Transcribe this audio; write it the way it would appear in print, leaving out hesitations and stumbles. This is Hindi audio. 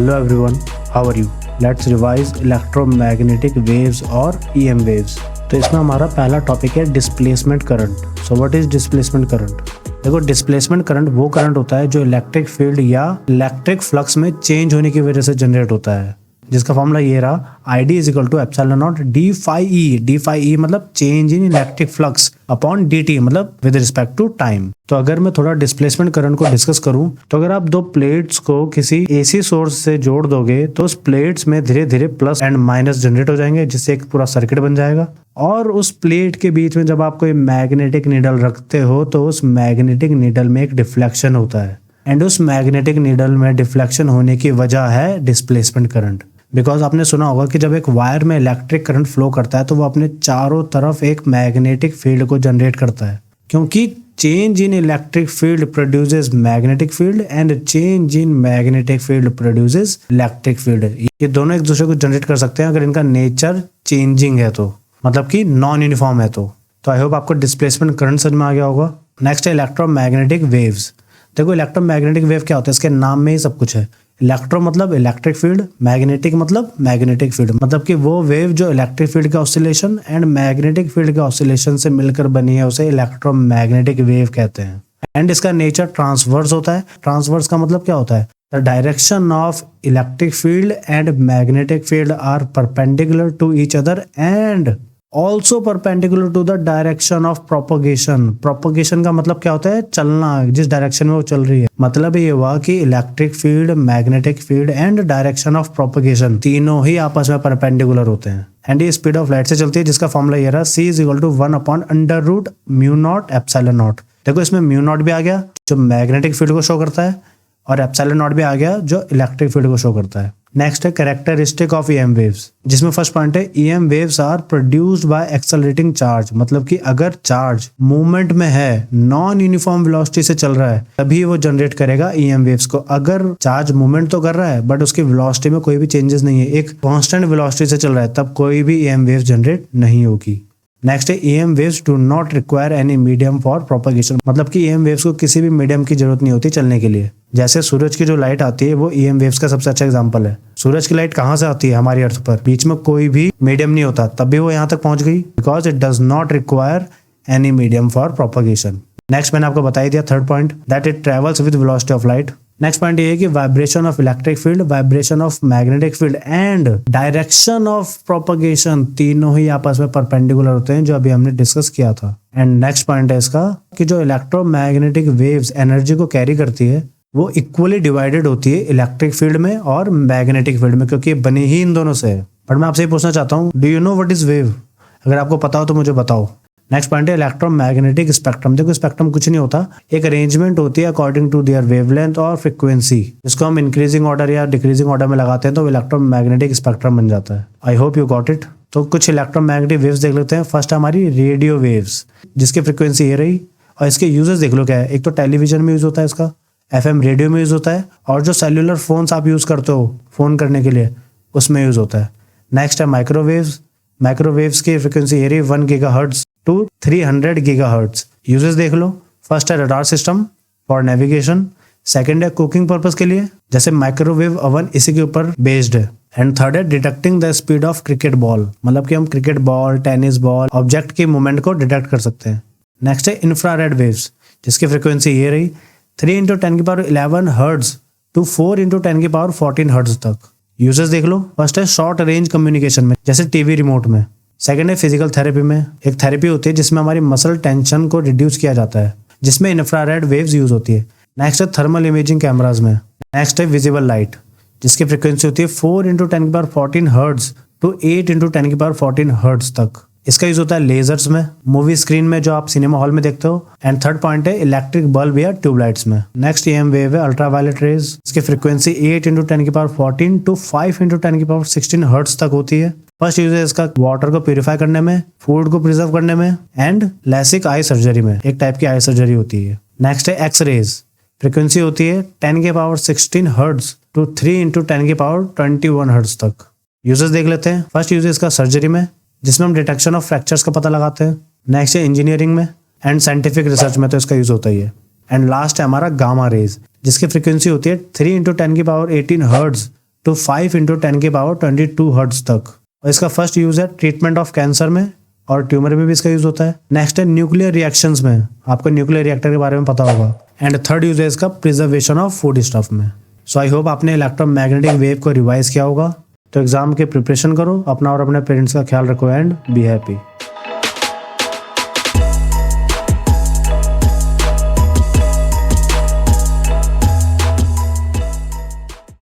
Hello everyone, how are you? Let's revise electromagnetic waves और EM waves। तो इसमें हमारा पहला टॉपिक है displacement current. So what is displacement current? देखो, डिस्प्लेसमेंट करंट वो करंट होता है जो इलेक्ट्रिक फील्ड या इलेक्ट्रिक फ्लक्स में चेंज होने की वजह से जनरेट होता है, जिसका फॉर्मूला ये रहा ID is equal to epsilon naught d phi e. D phi e मतलब change in electric flux upon dt, मतलब विद रिस्पेक्ट टू टाइम। तो अगर मैं थोड़ा डिस्प्लेसमेंट करंट को डिस्कस करूं, तो अगर आप दो प्लेट्स को किसी AC सोर्स से जोड़ दोगे तो उस प्लेट्स में धीरे धीरे प्लस एंड माइनस जनरेट हो जाएंगे, जिससे एक पूरा सर्किट बन जाएगा। और उस प्लेट के बीच में जब आप कोई मैग्नेटिक नीडल रखते हो तो उस मैग्नेटिक नीडल में एक डिफ्लेक्शन होता है, एंड उस मैग्नेटिक नीडल में डिफ्लेक्शन होने की वजह है डिस्प्लेसमेंट करंट। बिकॉज आपने सुना होगा कि जब एक वायर में इलेक्ट्रिक करंट फ्लो करता है तो वो अपने चारों तरफ एक मैग्नेटिक फील्ड को जनरेट करता है, क्योंकि change in electric field produces magnetic field and change in magnetic field produces electric field. ये दोनों एक दूसरे को जनरेट कर सकते हैं अगर इनका नेचर चेंजिंग है, तो मतलब कि नॉन यूनिफॉर्म है। तो आई होप आपको डिस्प्लेसमेंट करंट समझ में आ गया होगा। नेक्स्ट है इलेक्ट्रोमैग्नेटिक वेव्स। देखो, इलेक्ट्रोमैग्नेटिक वेव क्या होता है, इसके नाम में ही सब कुछ है। इलेक्ट्रो मतलब इलेक्ट्रिक फील्ड, मैग्नेटिक मतलब मैग्नेटिक फील्ड, मतलब कि वो वेव जो इलेक्ट्रिक फील्ड का ऑसिलेशन एंड मैग्नेटिक फील्ड के ऑसिलेशन से मिलकर बनी है, उसे इलेक्ट्रोमैग्नेटिक वेव कहते हैं। एंड इसका नेचर ट्रांसवर्स होता है। ट्रांसवर्स का मतलब क्या होता है? The direction of electric field and magnetic field are perpendicular to each other and also perpendicular to the direction of propagation. Propagation का मतलब क्या होता है? चलना, जिस डायरेक्शन में वो चल रही है। मतलब ये हुआ कि electric field, magnetic field and direction of propagation तीनों ही आपस में परपेंडिकुलर होते हैं। एंड ये स्पीड ऑफ लाइट से चलती है, जिसका फॉर्मूला ये रहा C is equal to 1/√μ0 epsilon naught. देखो, इसमें μ0 भी आ गया जो मैग्नेटिक फील्ड को शो करता है, और एप्सिलॉन नॉट भी आ गया जो इलेक्ट्रिक फील्ड को शो करता है। नेक्स्ट है कैरेक्टरिस्टिक ऑफ EM वेव्स, जिसमें फर्स्ट पॉइंट है EM waves are produced by accelerating charge. मतलब कि अगर चार्ज मूवमेंट में है, नॉन यूनिफॉर्म वेलोसिटी से चल रहा है, तभी वो जनरेट करेगा EM वेव्स को। अगर चार्ज मूवमेंट तो कर रहा है बट उसकी वेलोसिटी में कोई भी चेंजेस नहीं है, एक कांस्टेंट वेलोसिटी से चल रहा है, तब कोई भी EM वेव्स जनरेट नहीं होगी। नेक्स्ट है EM waves do not require any medium for propagation. मतलब कि EM वेव्स को किसी भी मीडियम की जरूरत नहीं होती चलने के लिए। जैसे सूरज की जो लाइट आती है वो EM वेव्स का सबसे अच्छा एग्जांपल है। सूरज की लाइट कहाँ से आती है? हमारी अर्थ पर। बीच में कोई भी मीडियम नहीं होता, तब भी वो यहाँ तक पहुंच गई, because it does not require any medium for propagation. Next मैंने आपको बता ही दिया third point, that it travels with velocity of light. Next point ये है कि vibration of electric field, vibration of magnetic field and direction of propagation तीनों ही आपस में परपेंडिकुलर होते हैं, जो अभी हमने डिस्कस किया था। एंड नेक्स्ट पॉइंट है इसका कि जो इलेक्ट्रोमैग्नेटिक वेव्स एनर्जी को कैरी करती है वो इक्वली डिवाइडेड होती है इलेक्ट्रिक फील्ड में और मैग्नेटिक फील्ड में, क्योंकि बनी ही इन दोनों से है। बट मैं आपसे पूछना चाहता हूँ, do you know what is wave? अगर आपको पता हो तो मुझे बताओ। नेक्स्ट पॉइंट है इलेक्ट्रोमैग्नेटिक स्पेक्ट्रम। देखो, स्पेक्ट्रम कुछ नहीं होता, एक अरेंजमेंट होती है अकॉर्डिंग टू देयर वेवलेंथ और फ्रीक्वेंसी, जिसको हम इंक्रीजिंग ऑर्डर या डिक्रीजिंग ऑर्डर में लगाते हैं तो इलेक्ट्रोमैग्नेटिक स्पेक्ट्रम बन जाता है। I hope you got it. तो कुछ इलेक्ट्रोमैग्नेटिक वेव्स देख लेते हैं। फर्स्ट हमारी रेडियो वेव्स, जिसकी फ्रीक्वेंसी ये रही, और इसके यूजेस देख लो क्या है। एक तो टेलीविजन में यूज होता है इसका, FM रेडियो में यूज होता है, और जो सेल्यूलर फोन्स आप यूज करते हो फोन करने के लिए, उसमें यूज होता है। नेक्स्ट है माइक्रोवेव्स। माइक्रोवेव्स की फ्रीक्वेंसी ये रही 1 GHz टू 300 GHz। यूजेस देख लो। फर्स्ट है radar system for navigation, second है कुकिंग पर्पस के लिए, जैसे माइक्रोवेव ओवन इसी के ऊपर बेस्ड है, एंड थर्ड है detecting the speed of cricket ball. मतलब कि हम cricket ball, tennis ball, object की मूवमेंट को डिटेक्ट कर सकते हैं। नेक्स्ट है इंफ्रारेड वेव्स, जिसकी फ्रीक्वेंसी ये रही 3 × 10⁻11 हर्ट्ज टू 4 × 10⁻14 हर्ट्ज तक। यूजेस देख लो। फर्स्ट है शॉर्ट रेंज कम्युनिकेशन में, जैसे टीवी रिमोट में। सेकंड है फिजिकल थेरेपी में, एक थेरेपी होती है जिसमें हमारी मसल टेंशन को रिड्यूस किया जाता है, जिसमें इंफ्रारेड वेव्स यूज होती है। नेक्स्ट है थर्मल इमेजिंग कैमराज में। नेक्स्ट है विजिबल लाइट, जिसकी फ्रीक्वेंसी होती है 4 × 10⁻14 हर्ट्ज टू 8 × 10⁻14 हर्ट्ज तक। इसका यूज होता है लेजर्स में, मूवी स्क्रीन में जो आप सिनेमा हॉल में देखते हो। एंड थर्ड पॉइंट है इलेक्ट्रिक बल्ब या ट्यूबलाइट्स में। नेक्स्ट EM वेव है अल्ट्रावायलेट रेज, इसकी फ्रीक्वेंसी 8 × 10⁻14 टू 5 × 10⁻16 हर्ट्ज तक होती है। फर्स्ट यूज है इसका वाटर को प्यूरिफाई करने में, फूड को प्रिजर्व करने में, एंड लैसिक आई सर्जरी में, एक टाइप की आई सर्जरी होती है। नेक्स्ट है एक्स रेज, फ्रीक्वेंसी होती है 10⁻16 हर्ट्ज टू 3 × 10⁻21 हर्ट्ज तक। यूजेस देख लेते हैं। फर्स्ट यूज है इसका सर्जरी में, जिसमें हम डिटेक्शन ऑफ फ्रैक्चर्स का पता लगाते हैं। नेक्स्ट है इंजीनियरिंग में एंड साइंटिफिक रिसर्च में, तो इसका यूज होता ही है। एंड लास्ट है हमारा गामा रेज, जिसकी फ्रीक्वेंसी होती है 3 × 10⁻18 हर्ट्ज टू 5 × 10⁻22 हर्ट्ज तक। और इसका फर्स्ट यूज है ट्रीटमेंट ऑफ कैंसर में और ट्यूमर में भी इसका यूज होता है। नेक्स्ट है न्यूक्लियर रिएक्शंस में, आपको न्यूक्लियर रिएक्टर के बारे में पता होगा। एंड थर्ड यूज है इसका प्रिजर्वेशन ऑफ फूड स्टफ में। सो आई होप आपने इलेक्ट्रोमैग्नेटिक वेव को रिवाइज किया होगा। तो एग्जाम के प्रिपरेशन करो, अपना और अपने पेरेंट्स का ख्याल रखो एंड बी हैप्पी।